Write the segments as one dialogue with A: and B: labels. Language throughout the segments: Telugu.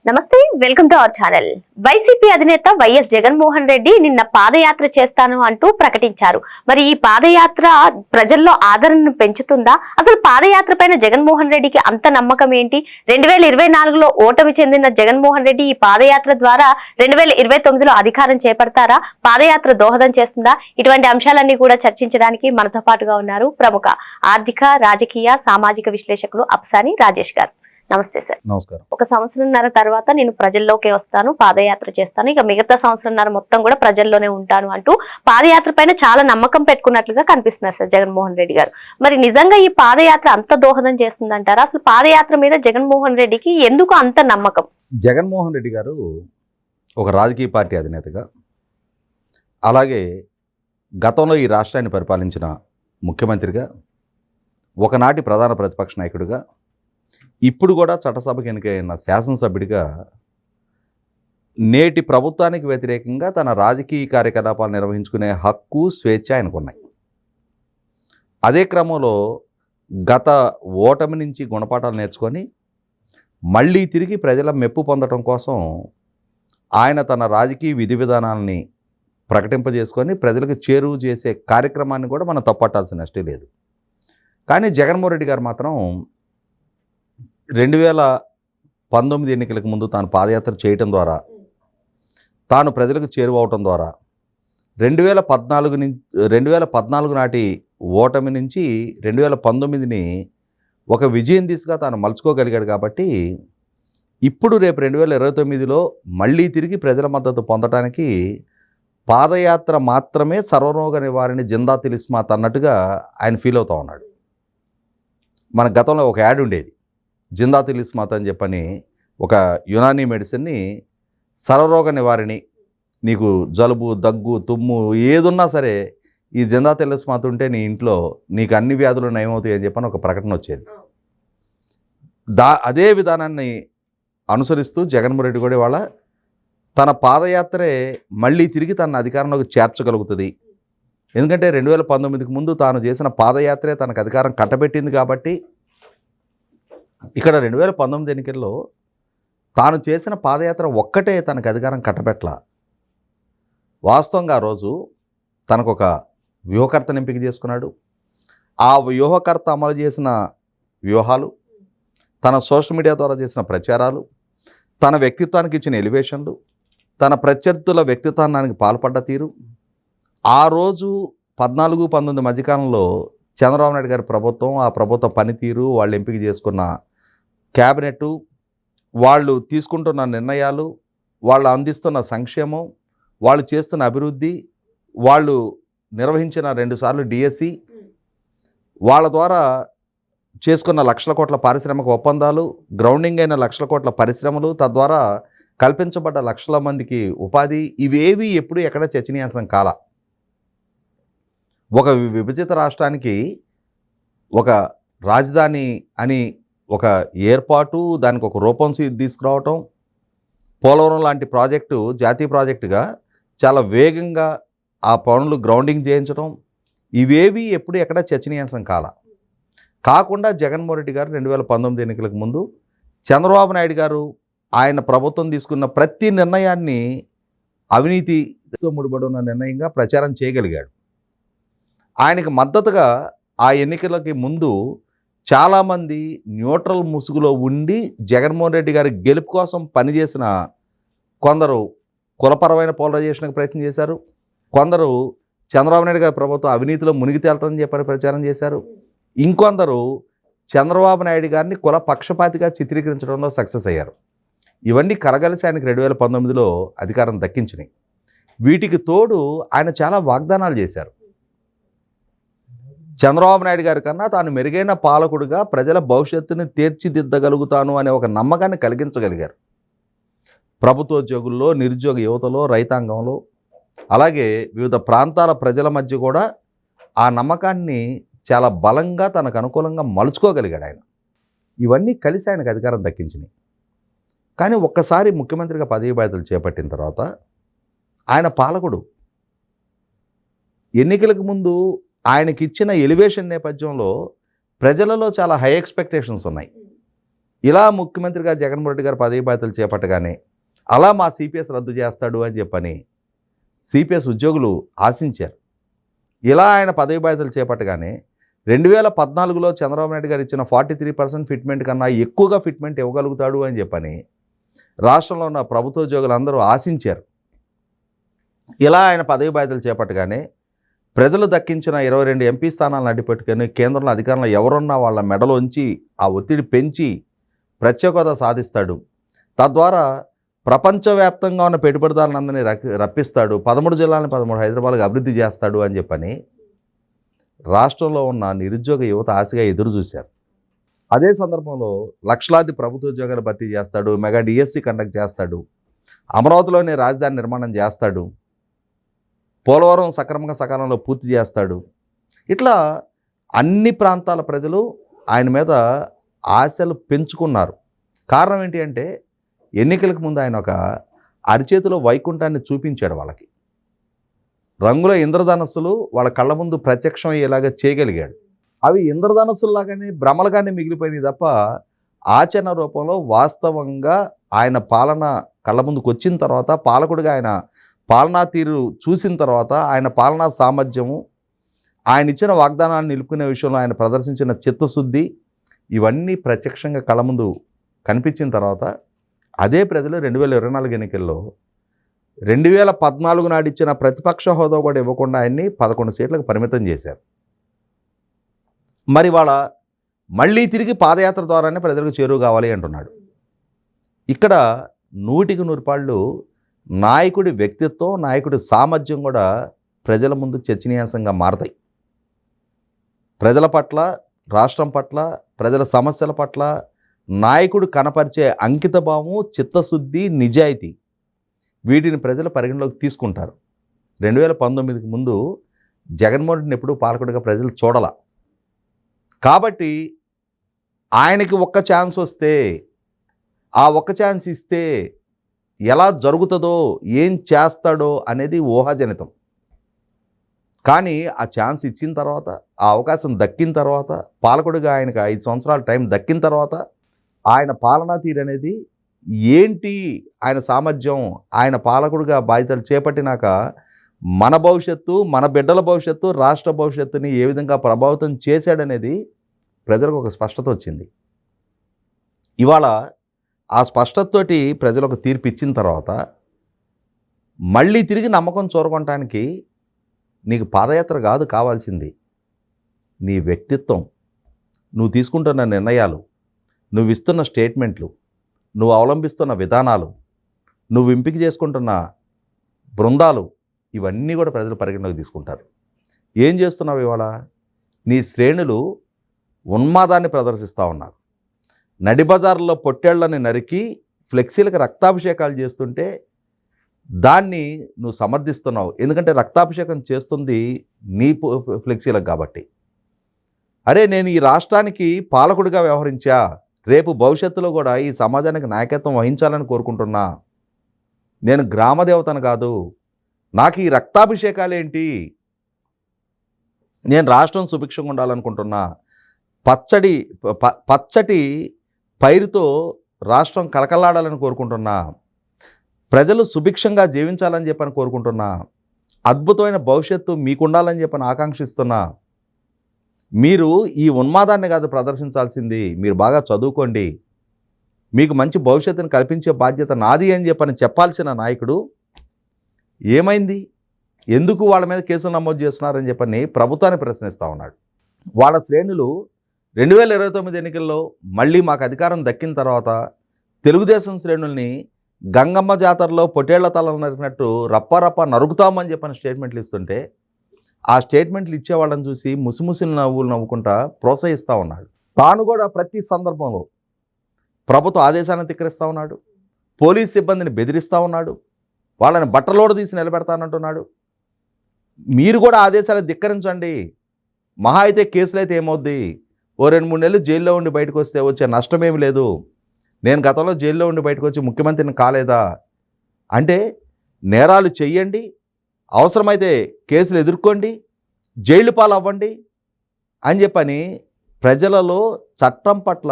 A: నమస్తే, welcome to our channel. YCP అధినేత వైఎస్ జగన్మోహన్ రెడ్డి నిన్న పాదయాత్ర చేస్తాను అంటూ ప్రకటించారు. మరి ఈ పాదయాత్ర ప్రజల్లో ఆదరణను పెంచుతుందా? అసలు పాదయాత్ర పైన జగన్మోహన్ రెడ్డికి అంత నమ్మకం ఏంటి? 2024లో ఓటమి చెందిన జగన్మోహన్ రెడ్డి ఈ పాదయాత్ర ద్వారా 2029లో అధికారం చేపడతారా? పాదయాత్ర దోహదం చేస్తుందా? ఇటువంటి అంశాలన్నీ కూడా చర్చించడానికి మనతో పాటుగా ఉన్నారు ప్రముఖ ఆర్థిక, రాజకీయ, సామాజిక విశ్లేషకులు అప్సాని రాజేష్ గారు. నమస్తే సార్.
B: నమస్కారం.
A: ఒక సంవత్సరంన్నర తర్వాత నేను ప్రజల్లోకి వస్తాను, పాదయాత్ర చేస్తాను, ఇక మిగతా సంవత్సరంన్నర మొత్తం కూడా ప్రజల్లోనే ఉంటాను అంటూ పాదయాత్ర పైన చాలా నమ్మకం పెట్టుకున్నట్లుగా కనిపిస్తున్నారు సార్ జగన్మోహన్ రెడ్డి గారు. మరి నిజంగా ఈ పాదయాత్ర అంత దోహదం చేస్తుందంటారా? అసలు పాదయాత్ర మీద జగన్మోహన్ రెడ్డికి ఎందుకు అంత నమ్మకం?
B: జగన్మోహన్ రెడ్డి గారు ఒక రాజకీయ పార్టీ అధినేతగా, అలాగే గతంలో ఈ రాష్ట్రాన్ని పరిపాలించిన ముఖ్యమంత్రిగా, ఒకనాటి ప్రధాన ప్రతిపక్ష నాయకుడిగా, ఇప్పుడు కూడా చట్టసభకు ఎన్నికైన శాసనసభ్యుడిగా నేటి ప్రభుత్వానికి వ్యతిరేకంగా తన రాజకీయ కార్యకలాపాలు నిర్వహించుకునే హక్కు, స్వేచ్ఛ ఆయనకున్నాయి. అదే క్రమంలో గత ఓటమి నుంచి గుణపాఠాలు నేర్చుకొని మళ్ళీ తిరిగి ప్రజల మెప్పు పొందడం కోసం ఆయన తన రాజకీయ విధి విధానాలని ప్రకటింపజేసుకొని ప్రజలకు చేరువ చేసే కార్యక్రమాన్ని కూడా మనం తప్పట్టాల్సిన నష్టం లేదు. కానీ జగన్మోహన్ రెడ్డి గారు మాత్రం 2019 ఎన్నికలకు ముందు తాను పాదయాత్ర చేయటం ద్వారా, తాను ప్రజలకు చేరువవటం ద్వారా 2014 నాటి ఓటమి నుంచి 2019ని ఒక విజయం దిశగా తాను మలుచుకోగలిగాడు. కాబట్టి ఇప్పుడు రేపు 2029లో మళ్ళీ తిరిగి ప్రజల మద్దతు పొందడానికి పాదయాత్ర మాత్రమే సర్వరోగ నివారణి జిందా తిలిస్మాత్ అన్నట్టుగా ఆయన ఫీల్ అవుతూ ఉన్నాడు. మన గతంలో ఒక యాడ్ ఉండేది, జిందా తిలిస్మాత్ అని చెప్పని, ఒక యునానీ మెడిసిన్ని సర్వరోగ నివారిణి, నీకు జలుబు, దగ్గు, తుమ్ము ఏదున్నా సరే ఈ జిందా తిలిస్మాత్ ఉంటే నీ ఇంట్లో నీకు అన్ని వ్యాధులు నయమవుతాయి అని చెప్పని ఒక ప్రకటన వచ్చేది. అదే విధానాన్ని అనుసరిస్తూ జగన్మోహన్ రెడ్డి కూడా ఇవాళ తన పాదయాత్రే మళ్ళీ తిరిగి తన అధికారంలోకి చేర్చగలుగుతుంది. ఎందుకంటే 2019కి ముందు తాను చేసిన పాదయాత్రే తనకు అధికారం కట్టబెట్టింది. కాబట్టి ఇక్కడ 2019 ఎన్నికల్లో తాను చేసిన పాదయాత్ర ఒక్కటే తనకు అధికారం కట్టబెట్ల. వాస్తవంగా ఆ రోజు తనకు ఒక వ్యూహకర్తను ఎంపిక చేసుకున్నాడు. ఆ వ్యూహకర్త అమలు చేసిన వ్యూహాలు, తన సోషల్ మీడియా ద్వారా చేసిన ప్రచారాలు, తన వ్యక్తిత్వానికి ఇచ్చిన ఎలివేషన్లు, తన ప్రత్యర్థుల వ్యక్తిత్వానికి పాల్పడ్డ తీరు, ఆ రోజు 14-19 మధ్యకాలంలో చంద్రబాబు నాయుడు గారి ప్రభుత్వం, ఆ ప్రభుత్వ పనితీరు, వాళ్ళు ఎంపిక చేసుకున్న క్యాబినెట్, వాళ్ళు తీసుకుంటున్న నిర్ణయాలు, వాళ్ళు అందిస్తున్న సంక్షేమం, వాళ్ళు చేస్తున్న అభివృద్ధి, వాళ్ళు నిర్వహించిన 2 సార్లు డిఎస్సి, వాళ్ళ ద్వారా చేసుకున్న లక్షల కోట్ల పారిశ్రామిక ఒప్పందాలు, గ్రౌండింగ్ అయిన లక్షల కోట్ల పరిశ్రమలు, తద్వారా కల్పించబడ్డ లక్షల మందికి ఉపాధి, ఇవేవి ఎప్పుడు ఎక్కడ చర్చనీయాంశం కాల. ఒక విభజిత రాష్ట్రానికి ఒక రాజధాని అని ఒక ఏర్పాటు, దానికి ఒక రూపం తీసుకురావటం, పోలవరం లాంటి ప్రాజెక్టు జాతీయ ప్రాజెక్టుగా చాలా వేగంగా ఆ పనులు గ్రౌండింగ్ చేయించడం, ఇవేవి ఎప్పుడు ఎక్కడ చర్చనీయాంశం కాకుండా జగన్మోహన్ రెడ్డి గారు 2019 ఎన్నికలకు ముందు చంద్రబాబు నాయుడు గారు ఆయన ప్రభుత్వం తీసుకున్న ప్రతి నిర్ణయాన్ని అవినీతితో ముడిపడి ఉన్న నిర్ణయంగా ప్రచారం చేయగలిగాడు. ఆయనకు మద్దతుగా ఆ ఎన్నికలకి ముందు చాలామంది న్యూట్రల్ ముసుగులో ఉండి జగన్మోహన్ రెడ్డి గారి గెలుపు కోసం పనిచేసిన కొందరు కులపరమైన పోలరైజేషన్కి ప్రయత్నం చేశారు. కొందరు చంద్రబాబు నాయుడు గారి ప్రభుత్వం అవినీతిలో మునిగి తేలుతుందని చెప్పని ప్రచారం చేశారు. ఇంకొందరు చంద్రబాబు నాయుడు గారిని కుల పక్షపాతిగా చిత్రీకరించడంలో సక్సెస్ అయ్యారు. ఇవన్నీ కలగలిసి ఆయనకి 2019లో అధికారం దక్కించినాయి. వీటికి తోడు ఆయన చాలా వాగ్దానాలు చేశారు. చంద్రబాబు నాయుడు గారి కన్నా తాను మెరుగైన పాలకుడిగా ప్రజల భవిష్యత్తుని తీర్చిదిద్దగలుగుతాను అనే ఒక నమ్మకాన్ని కలిగించగలిగారు. ప్రభుత్వోద్యోగుల్లో, నిరుద్యోగ యువతలో, రైతాంగంలో, అలాగే వివిధ ప్రాంతాల ప్రజల మధ్య కూడా ఆ నమ్మకాన్ని చాలా బలంగా తనకు అనుకూలంగా మలుచుకోగలిగాడు ఆయన. ఇవన్నీ కలిసి ఆయనకు అధికారం దక్కించినాయి. కానీ ఒక్కసారి ముఖ్యమంత్రిగా పదవి బాధ్యతలు చేపట్టిన తర్వాత ఆయన పాలకుడు ఎన్నికలకు ముందు ఆయనకిచ్చిన ఎలివేషన్ నేపథ్యంలో ప్రజలలో చాలా హై ఎక్స్పెక్టేషన్స్ ఉన్నాయి. ఇలా ముఖ్యమంత్రిగా జగన్మోహన్ రెడ్డి గారు పదవి బాధ్యతలు చేపట్టగానే అలా మా సిపిఎస్ రద్దు చేస్తాడు అని చెప్పని సిపిఎస్ ఉద్యోగులు ఆశించారు. ఇలా ఆయన పదవి బాధ్యతలు చేపట్టగానే 2014లో చంద్రబాబు నాయుడు గారు ఇచ్చిన 43% ఫిట్మెంట్ కన్నా ఎక్కువగా ఫిట్మెంట్ ఇవ్వగలుగుతాడు అని చెప్పని రాష్ట్రంలో ఉన్న ప్రభుత్వ ఉద్యోగులందరూ ఆశించారు. ఇలా ఆయన పదవి బాధ్యతలు చేపట్టగానే ప్రజలు దక్కించిన 22 ఎంపీ స్థానాలను అడ్డుపెట్టుకొని కేంద్రంలో అధికారంలో ఎవరున్నా వాళ్ళ మెడలోంచి ఆ ఒత్తిడి పెంచి ప్రత్యేక హోదా సాధిస్తాడు. తద్వారా ప్రపంచవ్యాప్తంగా ఉన్న పెట్టుబడిదారులందరినీ రప్పిస్తాడు. 13 జిల్లాలను 13 హైదరాబాద్గా అభివృద్ధి చేస్తాడు అని చెప్పని రాష్ట్రంలో ఉన్న నిరుద్యోగ యువత ఆశగా ఎదురు చూశారు. అదే సందర్భంలో లక్షలాది ప్రభుత్వ ఉద్యోగాలు భర్తీ చేస్తాడు, మెగా డిఎస్సి కండక్ట్ చేస్తాడు, అమరావతిలోనే రాజధాని నిర్మాణం చేస్తాడు, పోలవరం సకాలంలో పూర్తి చేస్తాడు. ఇట్లా అన్ని ప్రాంతాల ప్రజలు ఆయన మీద ఆశలు పెంచుకున్నారు. కారణం ఏంటి అంటే ఎన్నికలకు ముందు ఆయన ఒక అరిచేతిలో వైకుంఠాన్ని చూపించాడు. వాళ్ళకి రంగుల ఇంద్రధనస్సులు వాళ్ళ కళ్ళ ముందు ప్రత్యక్షం అయ్యేలాగా చేయగలిగాడు. అవి ఇంద్రధనస్సులాగానే భ్రమలుగానే మిగిలిపోయినాయి తప్ప ఆచరణ రూపంలో వాస్తవంగా ఆయన పాలన కళ్ళ ముందుకు వచ్చిన తర్వాత, పాలకుడిగా ఆయన పాలనా తీరు చూసిన తర్వాత, ఆయన పాలనా సామర్థ్యము, ఆయన ఇచ్చిన వాగ్దానాన్ని నిలుపుకునే విషయంలో ఆయన ప్రదర్శించిన చిత్తశుద్ధి, ఇవన్నీ ప్రత్యక్షంగా కళ్ళ ముందు కనిపించిన తర్వాత అదే ప్రజలు 2024 ఎన్నికల్లో 2014 నాడు ఇచ్చిన ప్రతిపక్ష హోదా కూడా ఇవ్వకుండా ఆయన్ని 11 సీట్లకు పరిమితం చేశారు. మరి వాళ్ళ మళ్ళీ తిరిగి పాదయాత్ర ద్వారానే ప్రజలకు చేరువ కావాలి అంటున్నాడు. ఇక్కడ 100% నాయకుడి వ్యక్తిత్వం, నాయకుడి సామర్థ్యం కూడా ప్రజల ముందు చర్చనీయాంశంగా మారతాయి. ప్రజల పట్ల, రాష్ట్రం పట్ల, ప్రజల సమస్యల పట్ల నాయకుడు కనపరిచే అంకితభావము, చిత్తశుద్ధి, నిజాయితీ, వీటిని ప్రజలు పరిగణలోకి తీసుకుంటారు. 2019కి ముందు జగన్మోహన్ రెడ్డిని ఎప్పుడూ పాలకుడిగా ప్రజలు చూడాల. కాబట్టి ఆయనకి ఒక్క ఛాన్స్ వస్తే, ఆ ఒక్క ఛాన్స్ ఇస్తే ఎలా జరుగుతుందో, ఏం చేస్తాడో అనేది ఊహాజనితం. కానీ ఆ ఛాన్స్ ఇచ్చిన తర్వాత, ఆ అవకాశం దక్కిన తర్వాత, పాలకుడిగా ఆయనకు 5 సంవత్సరాల టైం దక్కిన తర్వాత ఆయన పాలనా తీరు అనేది ఏంటి, ఆయన సామర్థ్యం, ఆయన పాలకుడిగా బాధ్యతలు చేపట్టినాక మన భవిష్యత్తు, మన బిడ్డల భవిష్యత్తు, రాష్ట్ర భవిష్యత్తుని ఏ విధంగా ప్రభావితం చేశాడనేది ప్రజలకు ఒక స్పష్టత వచ్చింది. ఇవాళ ఆ స్పష్టతతోటి ప్రజలు ఒక తీర్పు ఇచ్చిన తర్వాత మళ్ళీ తిరిగి నమ్మకం చూరగొనటానికి నీకు పాదయాత్ర కాదు కావాల్సింది, నీ వ్యక్తిత్వం, నువ్వు తీసుకుంటున్న నిర్ణయాలు, నువ్వు ఇస్తున్న స్టేట్మెంట్లు, నువ్వు అవలంబిస్తున్న విధానాలు, నువ్వు ఎంపిక చేసుకుంటున్న బృందాలు, ఇవన్నీ కూడా ప్రజలు పరిగణలోకి తీసుకుంటారు. ఏం చేస్తున్నావు ఇవాళ? నీ శ్రేణులు ఉన్మాదాన్ని ప్రదర్శిస్తూ ఉన్నారు. నడిబజార్లో పొట్టేళ్లని నరికి ఫ్లెక్సీలకు రక్తాభిషేకాలు చేస్తుంటే దాన్ని నువ్వు సమర్థిస్తున్నావు. ఎందుకంటే రక్తాభిషేకం చేస్తుంది నీ ఫ్లెక్సీలకు కాబట్టి. అరే, నేను ఈ రాష్ట్రానికి పాలకుడిగా వ్యవహరించా, రేపు భవిష్యత్తులో కూడా ఈ సమాజానికి నాయకత్వం వహించాలని కోరుకుంటున్నా. నేను గ్రామదేవతను కాదు, నాకు ఈ రక్తాభిషేకాలేంటి, నేను రాష్ట్రం సుభిక్షంగా ఉండాలనుకుంటున్నా, పచ్చటి పైరుతో రాష్ట్రం కళకళలాడాలని కోరుకుంటున్నా, ప్రజలు సుభిక్షంగా జీవించాలని చెప్పని కోరుకుంటున్నా, అద్భుతమైన భవిష్యత్తు మీకుండాలని చెప్పని ఆకాంక్షిస్తున్నా. మీరు ఈ ఉన్మాదాన్ని కాదు ప్రదర్శించాల్సింది, మీరు బాగా చదువుకోండి, మీకు మంచి భవిష్యత్తును కల్పించే బాధ్యత నాది అని చెప్పని చెప్పాల్సిన నాయకుడు ఏమైంది? ఎందుకు వాళ్ళ మీద కేసులు నమోదు చేస్తున్నారని చెప్పని ప్రభుత్వాన్ని ప్రశ్నిస్తూ ఉన్నాడు. వాళ్ళ శ్రేణులు 2029 ఎన్నికల్లో మళ్ళీ మాకు అధికారం దక్కిన తర్వాత తెలుగుదేశం శ్రేణుల్ని గంగమ్మ జాతరలో పొట్టేళ్ల తలలు నరికినట్టు రప్ప నరుకుతామని చెప్పని స్టేట్మెంట్లు ఇస్తుంటే ఆ స్టేట్మెంట్లు ఇచ్చేవాళ్ళని చూసి ముసిముసి నవ్వులు నవ్వుకుంటా ప్రోత్సహిస్తూ ఉన్నాడు. తాను కూడా ప్రతి సందర్భంలో ప్రభుత్వ ఆదేశాలను ధిక్కరిస్తూ ఉన్నాడు, పోలీస్ సిబ్బందిని బెదిరిస్తూ ఉన్నాడు, వాళ్ళని బట్టలోడు తీసి నిలబెడతానంటున్నాడు. మీరు కూడా ఆదేశాలు ధిక్కరించండి, మహా అయితే కేసులు అయితే ఏమవుద్ది, ఓ 2-3 నెలలు జైల్లో ఉండి బయటకు వస్తే వచ్చే నష్టమేమి లేదు, నేను గతంలో జైల్లో ఉండి బయటకు వచ్చి ముఖ్యమంత్రిని కాలేదా అంటే నేరాలు చెయ్యండి, అవసరమైతే కేసులు ఎదుర్కోండి, జైలు పాలు అవ్వండి అని చెప్పని ప్రజలలో చట్టం పట్ల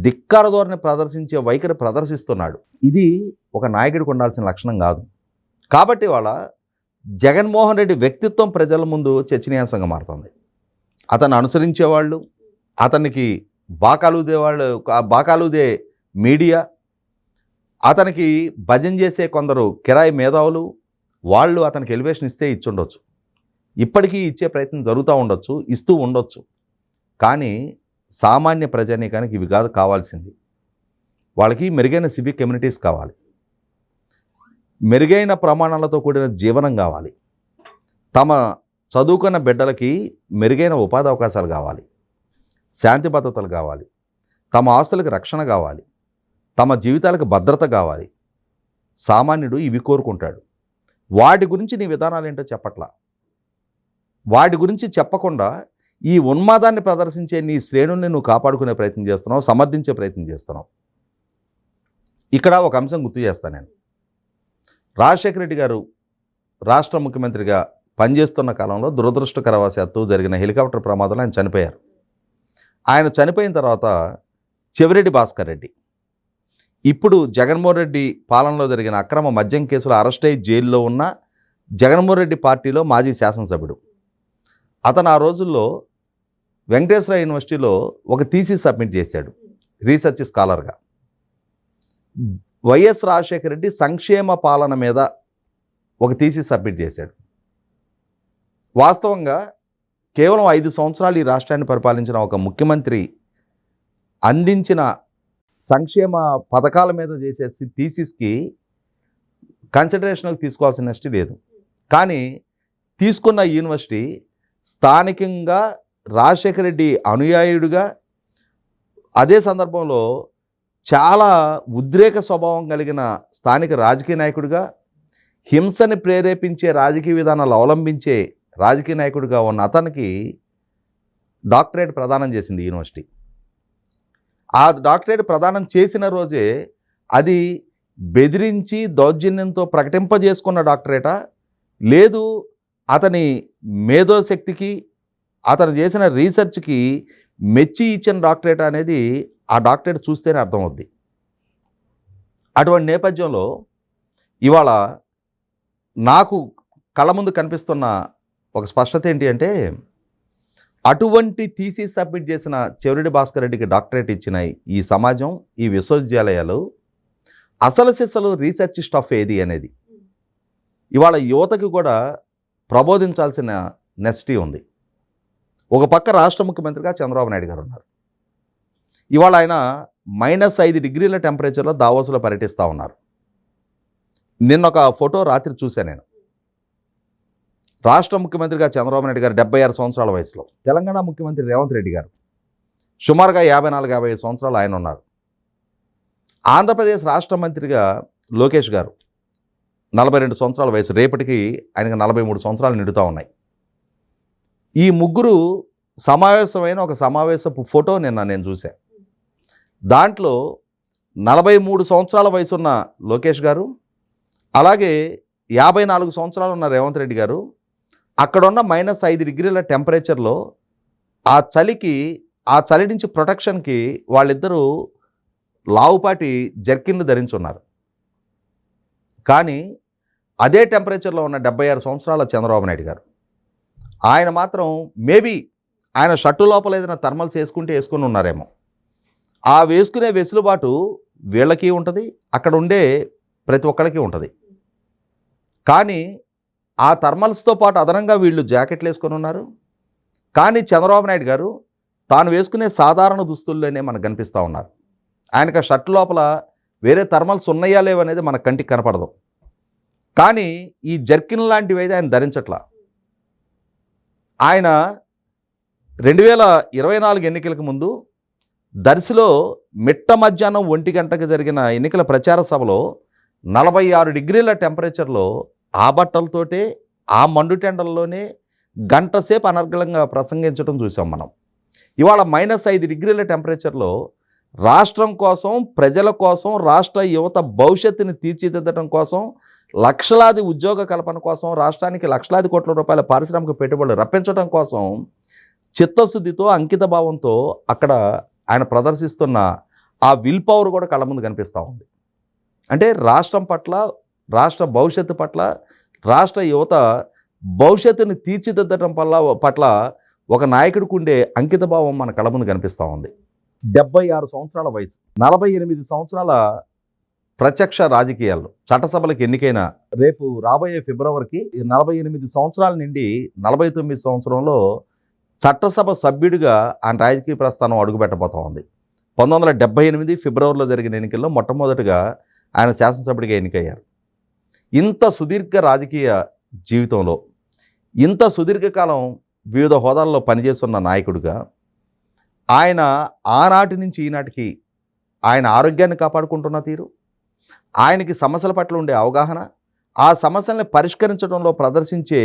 B: ధిక్కార ధోరణి ప్రదర్శించే వైఖరి ప్రదర్శిస్తున్నాడు. ఇది ఒక నాయకుడికి ఉండాల్సిన లక్షణం కాదు. కాబట్టి వాళ్ళ జగన్మోహన్ రెడ్డి వ్యక్తిత్వం ప్రజల ముందు చర్చనీయాంశంగా మారుతుంది. అతను అనుసరించేవాళ్ళు, అతనికి బాకాలుదే మీడియా, అతనికి భజన చేసే కొందరు కిరాయి మేధావులు, వాళ్ళు అతనికి ఎలివేషన్ ఇస్తే ఇచ్చుండొచ్చు, ఇప్పటికీ ఇచ్చే ప్రయత్నం జరుగుతూ ఉండొచ్చు, ఇస్తూ ఉండొచ్చు. కానీ సామాన్య ప్రజానీకానికి ఇవి కాదు కావాల్సింది. వాళ్ళకి మెరుగైన సివిక్ కమ్యూనిటీస్ కావాలి, మెరుగైన ప్రమాణాలతో కూడిన జీవనం కావాలి, తమ చదువుకున్న బిడ్డలకి మెరుగైన ఉపాధి అవకాశాలు కావాలి, శాంతి భద్రతలు కావాలి, తమ ఆస్తులకు రక్షణ కావాలి, తమ జీవితాలకు భద్రత కావాలి. సామాన్యుడు ఇవి కోరుకుంటాడు. వాటి గురించి నీ విధానాలు ఏంటో చెప్పట్లా. వాటి గురించి చెప్పకుండా ఈ ఉన్మాదాన్ని ప్రదర్శించే నీ శ్రేణుల్ని నువ్వు కాపాడుకునే ప్రయత్నం చేస్తున్నావు, సమర్థించే ప్రయత్నం చేస్తున్నావు. ఇక్కడ ఒక అంశం గుర్తు చేస్తాను నేను. రాజశేఖర రెడ్డి గారు రాష్ట్ర ముఖ్యమంత్రిగా పనిచేస్తున్న కాలంలో దురదృష్టకరవశాత్తు జరిగిన హెలికాప్టర్ ప్రమాదంలో ఆయన చనిపోయారు. ఆయన చనిపోయిన తర్వాత చెవిరెడ్డి భాస్కర్ రెడ్డి, ఇప్పుడు జగన్మోహన్ రెడ్డి పాలనలో జరిగిన అక్రమ మద్యం కేసులో అరెస్ట్ అయ్యి జైల్లో ఉన్న జగన్మోహన్ రెడ్డి పార్టీలో మాజీ శాసనసభ్యుడు, అతను ఆ రోజుల్లో వెంకటేశ్వర యూనివర్సిటీలో ఒక థీసిస్ సబ్మిట్ చేశాడు రీసెర్చ్ స్కాలర్గా. వైఎస్ రాజశేఖర రెడ్డి సంక్షేమ పాలన మీద ఒక థీసిస్ సబ్మిట్ చేశాడు. వాస్తవంగా కేవలం 5 సంవత్సరాలు ఈ రాష్ట్రాన్ని పరిపాలించిన ఒక ముఖ్యమంత్రి అందించిన సంక్షేమ పథకాల మీద చేసే థీసిస్కి కన్సిడరేషన్కి తీసుకోవాల్సిన నెక్స్ట్ లేదు. కానీ తీసుకున్న యూనివర్సిటీ స్థానికంగా రాజశేఖర రెడ్డి అనుయాయుడిగా, అదే సందర్భంలో చాలా ఉద్రేక స్వభావం కలిగిన స్థానిక రాజకీయ నాయకుడిగా, హింసని ప్రేరేపించే రాజకీయ విధానాలు అవలంబించే రాజకీయ నాయకుడిగా ఉన్న అతనికి డాక్టరేట్ ప్రదానం చేసింది యూనివర్సిటీ. ఆ డాక్టరేట్ ప్రదానం చేసిన రోజే అది బెదిరించి దౌర్జన్యంతో ప్రకటింపజేసుకున్న డాక్టరేటా, లేదు అతని మేధోశక్తికి, అతను చేసిన రీసెర్చ్కి మెచ్చి ఇచ్చిన డాక్టరేట్ అనేది ఆ డాక్టరేట్ చూస్తేనే అర్థమవుద్ది. అటువంటి నేపథ్యంలో ఇవాళ నాకు కళ్ళ ముందు కనిపిస్తున్న ఒక స్పష్టత ఏంటి అంటే, అటువంటి థీసిస్ సబ్మిట్ చేసిన చెవిరెడ్డి భాస్కర్ రెడ్డికి డాక్టరేట్ ఇచ్చిన ఈ సమాజం, ఈ విశ్వవిద్యాలయాలు అసలు సిసలు రీసెర్చ్ స్టఫ్ ఏది అనేది ఇవాళ యువతకి కూడా ప్రబోధించాల్సిన నెసిటీ ఉంది. ఒక పక్క రాష్ట్ర ముఖ్యమంత్రిగా చంద్రబాబు నాయుడు గారు ఉన్నారు. ఇవాళ ఆయన -5 డిగ్రీల టెంపరేచర్లో దావోస్లో పర్యటిస్తూ ఉన్నారు. నిన్న ఒక ఫోటో రాత్రి చూశాను నేను. రాష్ట్ర ముఖ్యమంత్రిగా చంద్రబాబు నాయుడు గారు 76 సంవత్సరాల వయసులో, తెలంగాణ ముఖ్యమంత్రి రేవంత్ రెడ్డి గారు సుమారుగా 54-55 సంవత్సరాలు ఆయన ఉన్నారు. ఆంధ్రప్రదేశ్ రాష్ట్ర మంత్రిగా లోకేష్ గారు 42 సంవత్సరాల వయసు, రేపటికి ఆయనకు 43 సంవత్సరాలు నిండుతూ ఉన్నాయి. ఈ ముగ్గురు సమావేశమైన ఒక సమావేశపు ఫోటో నిన్న నేను చూశాను. దాంట్లో 43 సంవత్సరాల వయసున్న లోకేష్ గారు, అలాగే 54 సంవత్సరాలు ఉన్న రేవంత్ రెడ్డి గారు అక్కడున్న -5 డిగ్రీల టెంపరేచర్లో ఆ చలి నుంచి ప్రొటెక్షన్కి వాళ్ళిద్దరూ లావుపాటి జర్కిన్లు ధరించున్నారు. కానీ అదే టెంపరేచర్లో ఉన్న 76 సంవత్సరాల చంద్రబాబు నాయుడు గారు, ఆయన మాత్రం మేబీ ఆయన షర్టు లోపల ఏదైనా థర్మల్స్ వేసుకుని ఉన్నారేమో. ఆ వేసుకునే వెసులుబాటు వీళ్ళకి ఉంటుంది, అక్కడ ఉండే ప్రతి ఒక్కరికి ఉంటుంది. కానీ ఆ థర్మల్స్తో పాటు అదనంగా వీళ్ళు జాకెట్లు వేసుకొని ఉన్నారు. కానీ చంద్రబాబు నాయుడు గారు తాను వేసుకునే సాధారణ దుస్తుల్లోనే మనకు కనిపిస్తూ ఉన్నారు. ఆయనకు ఆ షర్టు లోపల వేరే థర్మల్స్ ఉన్నాయా లేవనేది మన కంటికి కనపడదు. కానీ ఈ జర్కిన్ లాంటివి అయితే ఆయన ధరించట్లా. ఆయన 2024 ఎన్నికలకు ముందు దర్శిలో మిట్ట మధ్యాహ్నం 1 గంటకు జరిగిన ఎన్నికల ప్రచార సభలో 46 డిగ్రీల టెంపరేచర్లో ఆ బట్టలతోటే ఆ మండుటెండల్లోనే గంట సేపు అనర్గళంగా ప్రసంగించడం చూసాం మనం. ఇవాళ -5 డిగ్రీల టెంపరేచర్లో రాష్ట్రం కోసం, ప్రజల కోసం, రాష్ట్ర యువత భవిష్యత్తుని తీర్చిదిద్దడం కోసం, లక్షలాది ఉద్యోగ కల్పన కోసం, రాష్ట్రానికి లక్షలాది కోట్ల రూపాయల పారిశ్రామిక పెట్టుబడులు రప్పించడం కోసం చిత్తశుద్ధితో, అంకిత భావంతో అక్కడ ఆయన ప్రదర్శిస్తున్న ఆ విల్ పవర్ కూడా కళ్ళ ముందు కనిపిస్తూ ఉంది. అంటే రాష్ట్రం పట్ల, రాష్ట్ర భవిష్యత్తు పట్ల, రాష్ట్ర యువత భవిష్యత్తుని తీర్చిదిద్దడం పట్ల ఒక నాయకుడికి ఉండే అంకితభావం మన కళ్ళ ముందు కనిపిస్తూ ఉంది. 76 సంవత్సరాల వయసు, 48 సంవత్సరాల ప్రత్యక్ష రాజకీయాల్లో చట్టసభలకు ఎన్నికైన రేపు రాబోయే ఫిబ్రవరికి 48 సంవత్సరాల నుండి 49 సంవత్సరంలో చట్టసభ సభ్యుడిగా ఆయన రాజకీయ ప్రస్థానం అడుగుపెట్టబోతా ఉంది. 1978 ఫిబ్రవరిలో జరిగిన ఎన్నికల్లో మొట్టమొదటిగా ఆయన శాసనసభ్యుడిగా ఎన్నికయ్యారు. ఇంత సుదీర్ఘ రాజకీయ జీవితంలో, ఇంత సుదీర్ఘకాలం వివిధ హోదాల్లో పనిచేస్తున్న నాయకుడిగా ఆయన ఆనాటి నుంచి ఈనాటికి ఆయన ఆరోగ్యాన్ని కాపాడుకుంటున్న తీరు, ఆయనకి సమస్యల పట్ల ఉండే అవగాహన, ఆ సమస్యల్ని పరిష్కరించడంలో ప్రదర్శించే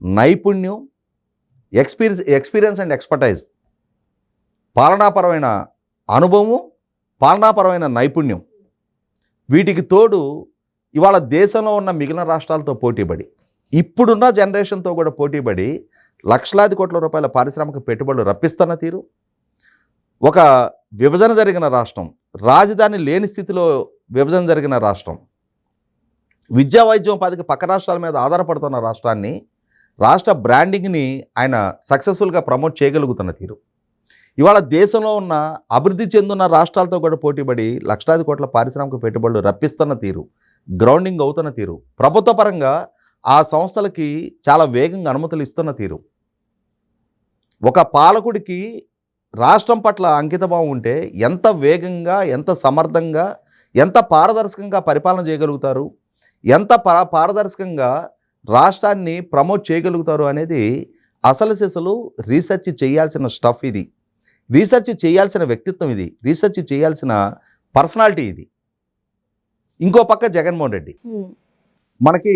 B: నైపుణ్యం, ఎక్స్పీరియన్స్ అండ్ ఎక్స్పర్టైజ్, పాలనాపరమైన అనుభవము, పాలనాపరమైన నైపుణ్యం, వీటికి తోడు ఇవాళ దేశంలో ఉన్న మిగిలిన రాష్ట్రాలతో పోటీపడి, ఇప్పుడున్న జనరేషన్తో కూడా పోటీపడి లక్షలాది కోట్ల రూపాయల పారిశ్రామిక పెట్టుబడులు రప్పిస్తున్న తీరు, ఒక విభజన జరిగిన రాష్ట్రం, రాజధాని లేని స్థితిలో విభజన జరిగిన రాష్ట్రం, విద్యా వైద్యం ఉపాధికి పక్క రాష్ట్రాల మీద ఆధారపడుతున్న రాష్ట్రాన్ని, రాష్ట్ర బ్రాండింగ్ని ఆయన సక్సెస్ఫుల్గా ప్రమోట్ చేయగలుగుతున్న తీరు, ఇవాళ దేశంలో ఉన్న అభివృద్ధి చెందున్న రాష్ట్రాలతో కూడా పోటీపడి లక్షలాది కోట్ల పారిశ్రామిక పెట్టుబడులు రప్పిస్తున్న తీరు, గ్రౌండింగ్ అవుతున్న తీరు, ప్రభుత్వ పరంగా ఆ సంస్థలకి చాలా వేగంగా అనుమతులు ఇస్తున్న తీరు, ఒక పాలకుడికి రాష్ట్రం పట్ల అంకితభావం ఉంటే ఎంత వేగంగా, ఎంత సమర్థంగా, ఎంత పారదర్శకంగా పరిపాలన చేయగలుగుతారు, ఎంత పారదర్శకంగా రాష్ట్రాన్ని ప్రమోట్ చేయగలుగుతారు అనేది అసలు సిసలు రీసెర్చ్ చేయాల్సిన స్టఫ్ ఇది, రీసెర్చ్ చేయాల్సిన వ్యక్తిత్వం ఇది, రీసెర్చ్ చేయాల్సిన పర్సనాలిటీ ఇది. ఇంకో పక్క జగన్మోహన్ రెడ్డి మనకి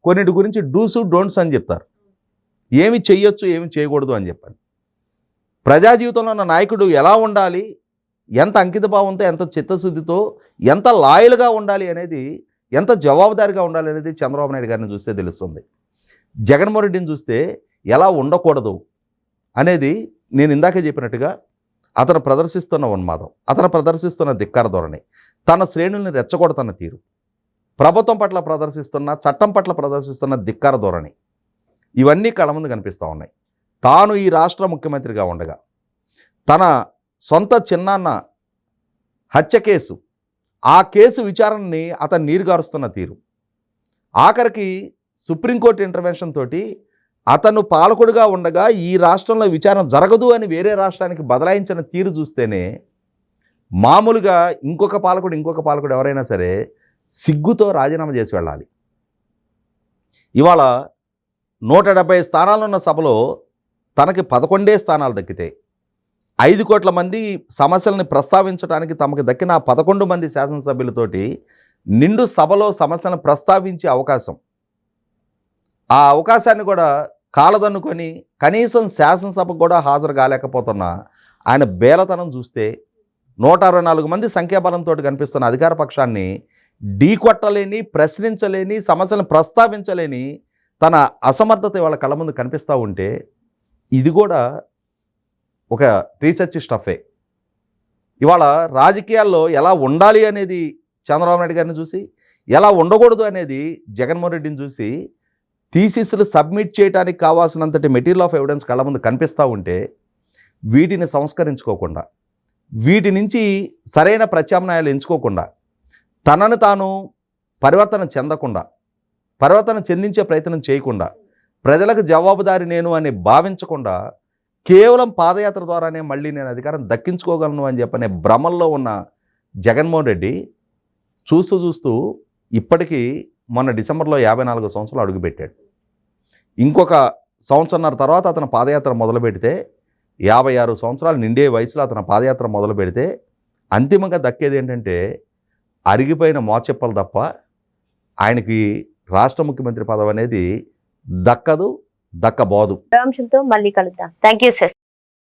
B: కొన్నిటి గురించి డూస్ డోంట్స్ అని చెప్తారు, ఏమి చెయ్యొచ్చు ఏమి చేయకూడదు అని చెప్పండి. ప్రజా జీవితంలో ఉన్న నాయకుడు ఎలా ఉండాలి, ఎంత అంకితభావంతో, ఎంత చిత్తశుద్ధితో, ఎంత లాయల్గా ఉండాలి అనేది, ఎంత జవాబుదారీగా ఉండాలి అనేది చంద్రబాబు నాయుడు గారిని చూస్తే తెలుస్తుంది. జగన్మోహన్ రెడ్డిని చూస్తే ఎలా ఉండకూడదు అనేది నేను ఇందాకే చెప్పినట్టుగా అతను ప్రదర్శిస్తున్న ఉన్మాదం, అతను ప్రదర్శిస్తున్న ధిక్కార ధోరణి, తన శ్రేణుల్ని రెచ్చగొడుతున్న తీరు, ప్రభుత్వం పట్ల ప్రదర్శిస్తున్న, చట్టం పట్ల ప్రదర్శిస్తున్న ధిక్కార ధోరణి, ఇవన్నీ కళ్ళ ముందు కనిపిస్తూ ఉన్నాయి. తాను ఈ రాష్ట్ర ముఖ్యమంత్రిగా ఉండగా తన సొంత చిన్నాన్న హత్య కేసు, ఆ కేసు విచారణని అతను నీరుగారుస్తున్న తీరు, ఆఖరికి సుప్రీంకోర్టు ఇంటర్వెన్షన్ తోటి అతను పాలకుడిగా ఉండగా ఈ రాష్ట్రంలో విచారణ జరగదు అని వేరే రాష్ట్రానికి బదలాయించిన తీరు చూస్తేనే మామూలుగా ఇంకొక పాలకుడు ఎవరైనా సరే సిగ్గుతో రాజీనామా చేసి వెళ్ళాలి. ఇవాళ 170 స్థానాలున్న సభలో తనకి 11 స్థానాలు దక్కితే 5 కోట్ల మంది సమస్యలను ప్రస్తావించడానికి తమకు దక్కిన 11 మంది శాసనసభ్యులతోటి నిండు సభలో సమస్యలను ప్రస్తావించే అవకాశం, ఆ అవకాశాన్ని కూడా కాలదన్నుకొని కనీసం శాసనసభకు కూడా హాజరు కాలేకపోతున్న ఆయన బేలతనం చూస్తే 164 మంది సంఖ్యాబలంతో కనిపిస్తున్న అధికార పక్షాన్ని ఢీకొట్టలేని, ప్రశ్నించలేని, సమస్యలను ప్రస్తావించలేని తన అసమర్థత వాళ్ళ కళ్ళ ముందు కనిపిస్తూ ఉంటే ఇది కూడా ఒక రీసెర్చ్ స్టఫే. ఇవాళ రాజకీయాల్లో ఎలా ఉండాలి అనేది చంద్రబాబు నాయుడు గారిని చూసి, ఎలా ఉండకూడదు అనేది జగన్మోహన్ రెడ్డిని చూసి థీసిస్లు సబ్మిట్ చేయడానికి కావాల్సినంతటి మెటీరియల్ ఆఫ్ ఎవిడెన్స్ కళ్ళ ముందు కనిపిస్తూ ఉంటే వీటిని సంస్కరించుకోకుండా, వీటి నుంచి సరైన ప్రత్యామ్నాయాలు ఎంచుకోకుండా, తనను తాను పరివర్తన చెందించే ప్రయత్నం చేయకుండా, ప్రజలకు జవాబుదారి నేను అని భావించకుండా కేవలం పాదయాత్ర ద్వారానే మళ్ళీ నేను అధికారం దక్కించుకోగలను అని చెప్పనే భ్రమల్లో ఉన్న జగన్మోహన్ రెడ్డి చూస్తూ ఇప్పటికీ మొన్న డిసెంబర్లో 54 సంవత్సరాలు అడుగుపెట్టాడు. ఇంకొక సంవత్సరంన్నర తర్వాత అతను పాదయాత్ర మొదలు పెడితే 56 సంవత్సరాలు నిండే వయసులో అతను పాదయాత్ర మొదలు పెడితే అంతిమంగా దక్కేది ఏంటంటే అరిగిపోయిన మోచెప్పలు తప్ప ఆయనకి రాష్ట్ర ముఖ్యమంత్రి పదవి అనేది దక్కబోదు.
A: అంశంతో మళ్ళీ కలుద్దాం. Thank you sir.